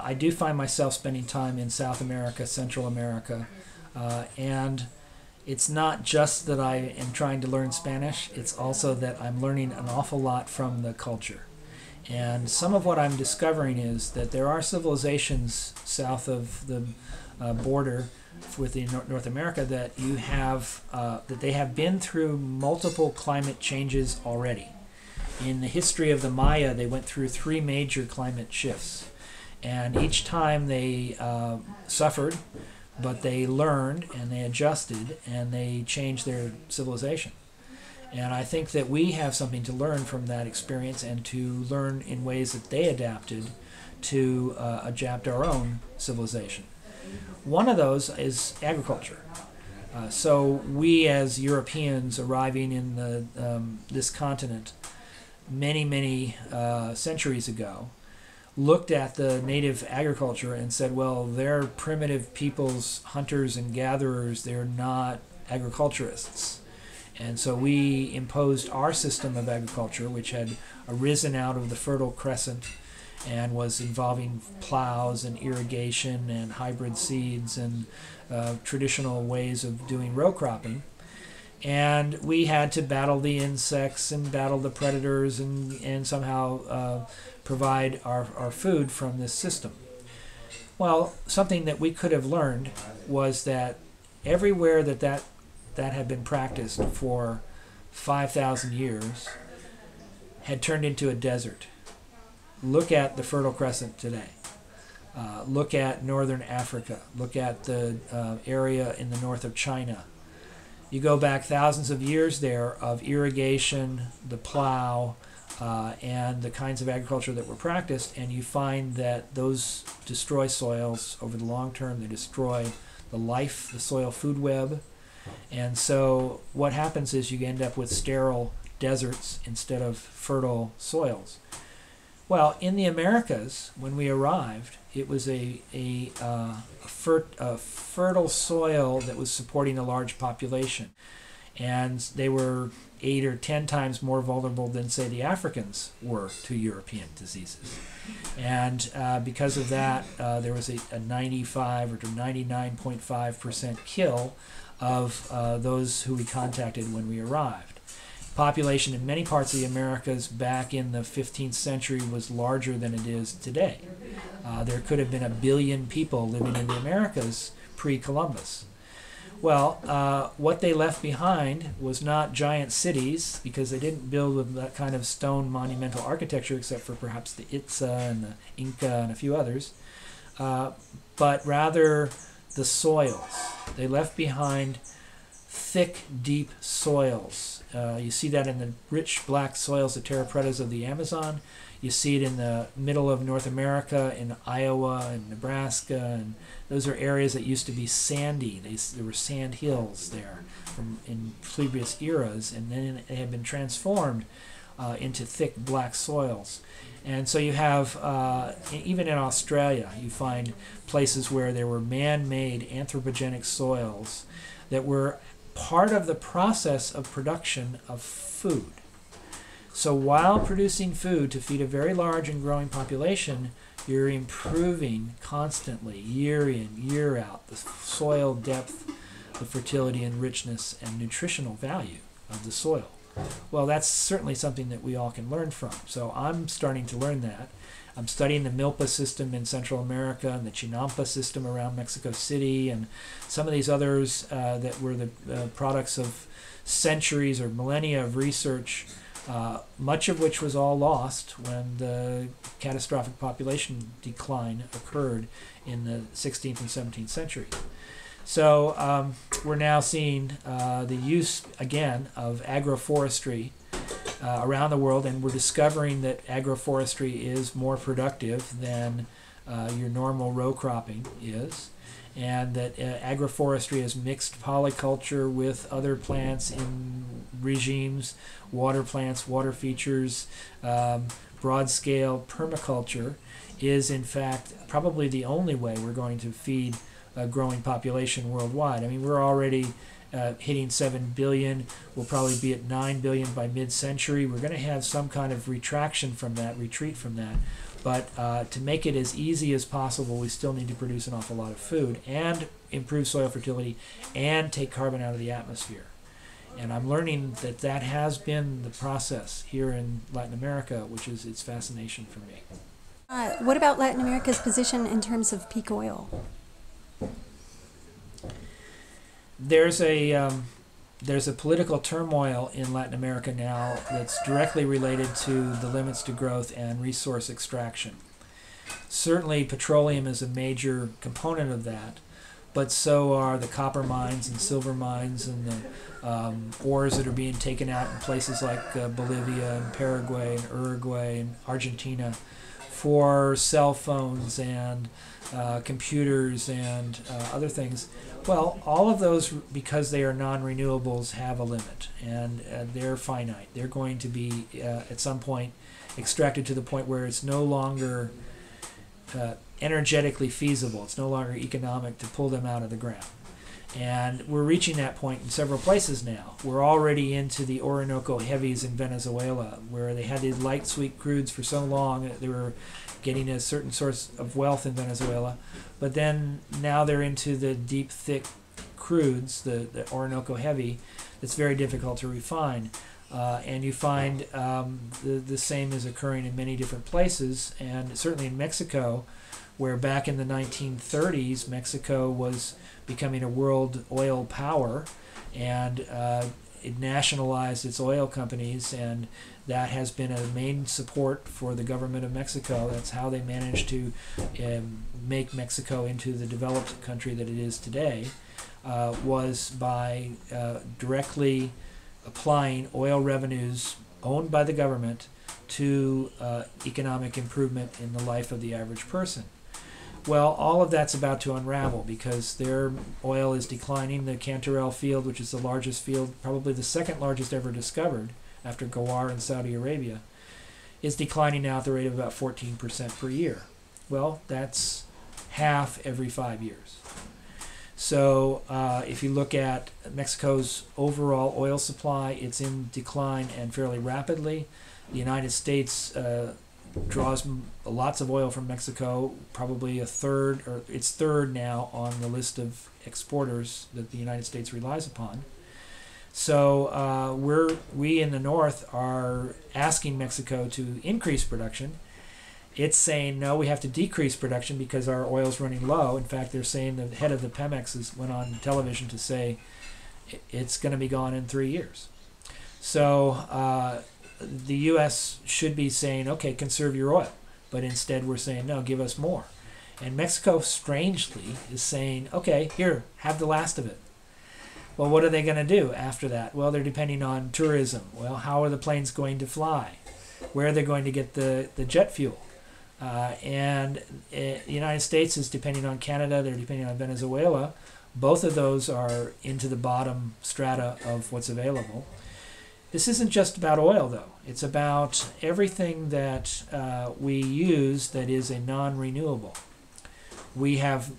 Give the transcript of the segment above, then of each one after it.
I do find myself spending time in South America, Central America, and it's not just that I am trying to learn Spanish, it's also that I'm learning an awful lot from the culture. And some of what I'm discovering is that there are civilizations south of the border within North America that you have that they have been through multiple climate changes already. In the history of the Maya, they went through 3 major climate shifts, and each time they suffered, but they learned and they adjusted and they changed their civilization. And I think that we have something to learn from that experience and to learn in ways that they adapted to adapt our own civilization. One of those is agriculture. So we as Europeans arriving in this continent many centuries ago looked at the native agriculture and said, well, they're primitive peoples, hunters and gatherers, they're not agriculturists. And so we imposed our system of agriculture, which had arisen out of the Fertile Crescent and was involving plows and irrigation and hybrid seeds and traditional ways of doing row cropping. And we had to battle the insects and battle the predators and somehow provide our food from this system. Well, something that we could have learned was that everywhere that had been practiced for 5,000 years had turned into a desert. Look at the Fertile Crescent today. Look at northern Africa. Look at the area in the north of China. You go back thousands of years there of irrigation, the plow, and the kinds of agriculture that were practiced, and you find that those destroy soils over the long term. They destroy the soil food web. And so what happens is you end up with sterile deserts instead of fertile soils. Well, in the Americas, when we arrived, it was a fertile soil that was supporting a large population. And they were 8 or 10 times more vulnerable than, say, the Africans were to European diseases. And because of that, there was a 95 or to 99.5% kill of those who we contacted when we arrived. Population in many parts of the Americas back in the 15th century was larger than it is today. There could have been 1 billion people living in the Americas pre-Columbus. Well, what they left behind was not giant cities, because they didn't build with that kind of stone monumental architecture, except for perhaps the Itza and the Inca and a few others, but rather the soils. They left behind thick, deep soils. You see that in the rich black soils, the terra pretas of the Amazon. You see it in the middle of North America, in Iowa and Nebraska, and those are areas that used to be sandy. There were sand hills there in previous eras, and then they have been transformed into thick black soils. And so you have, even in Australia, you find places where there were man-made anthropogenic soils that were part of the process of production of food. So while producing food to feed a very large and growing population, you're improving constantly, year in, year out, the soil depth, the fertility and richness and nutritional value of the soil. Well, that's certainly something that we all can learn from. So I'm starting to learn that. I'm studying the Milpa system in Central America and the Chinampa system around Mexico City and some of these others that were the products of centuries or millennia of research, much of which was all lost when the catastrophic population decline occurred in the 16th and 17th centuries. So we're now seeing the use, again, of agroforestry around the world, and we're discovering that agroforestry is more productive than your normal row cropping is, and that agroforestry is mixed polyculture with other plants in regimes, water plants, water features, broad-scale permaculture is in fact probably the only way we're going to feed a growing population worldwide. I mean, we're already hitting 7 billion. We'll probably be at 9 billion by mid-century. We're going to have some kind of retraction from that, retreat from that. But to make it as easy as possible, we still need to produce an awful lot of food and improve soil fertility and take carbon out of the atmosphere. And I'm learning that that has been the process here in Latin America, which is its fascination for me. What about Latin America's position in terms of peak oil? There's a political turmoil in Latin America now that's directly related to the limits to growth and resource extraction. Certainly petroleum is a major component of that, but so are the copper mines and silver mines and the ores that are being taken out in places like Bolivia and Paraguay and Uruguay and Argentina for cell phones and computers and other things. Well, all of those, because they are non-renewables, have a limit, and they're finite. They're going to be, at some point, extracted to the point where it's no longer energetically feasible. It's no longer economic to pull them out of the ground. And we're reaching that point in several places now. We're already into the Orinoco heavies in Venezuela, where they had these light sweet crudes for so long that they were getting a certain source of wealth in Venezuela. But then now they're into the deep, thick crudes, the Orinoco heavy, that's very difficult to refine. And you find the same is occurring in many different places, and certainly in Mexico, where back in the 1930s, Mexico was becoming a world oil power, and it nationalized its oil companies, and that has been a main support for the government of Mexico. That's how they managed to make Mexico into the developed country that it is today, was by directly applying oil revenues owned by the government to economic improvement in the life of the average person. Well, all of that's about to unravel because their oil is declining. The Cantarell field, which is the largest field, probably the second largest ever discovered after Ghawar in Saudi Arabia, is declining now at the rate of about 14% per year. Well, that's half every 5 years. So if you look at Mexico's overall oil supply, it's in decline and fairly rapidly. The United States draws lots of oil from Mexico, probably a third, or it's third now on the list of exporters that the United States relies upon. So we in the North are asking Mexico to increase production. It's saying, no, we have to decrease production because our oil's running low. In fact, they're saying the head of the Pemex went on television to say it's going to be gone in 3 years. So the U.S. should be saying, okay, conserve your oil. But instead we're saying, no, give us more. And Mexico, strangely, is saying, okay, here, have the last of it. Well, what are they going to do after that? Well, they're depending on tourism. Well, how are the planes going to fly? Where are they going to get the jet fuel? The United States is depending on Canada. They're depending on Venezuela. Both of those are into the bottom strata of what's available. This isn't just about oil, though. It's about everything that we use that is a non-renewable. We have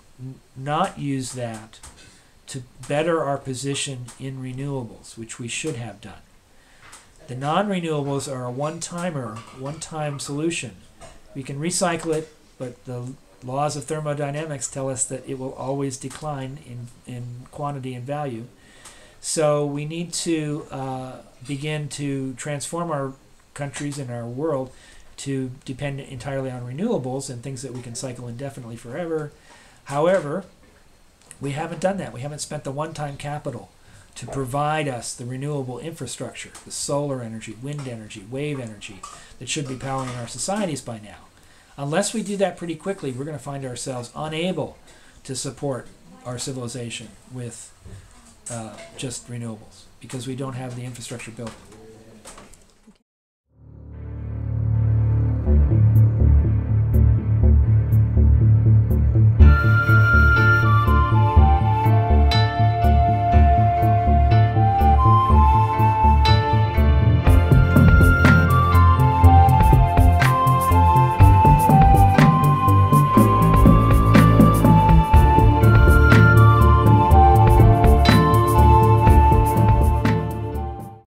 not used that to better our position in renewables, which we should have done. The non-renewables are a one-time solution. We can recycle it, but the laws of thermodynamics tell us that it will always decline in quantity and value. So we need to begin to transform our countries and our world to depend entirely on renewables and things that we can cycle indefinitely forever. However, we haven't done that. We haven't spent the one-time capital to provide us the renewable infrastructure, the solar energy, wind energy, wave energy that should be powering our societies by now. Unless we do that pretty quickly, we're going to find ourselves unable to support our civilization with just renewables because we don't have the infrastructure built.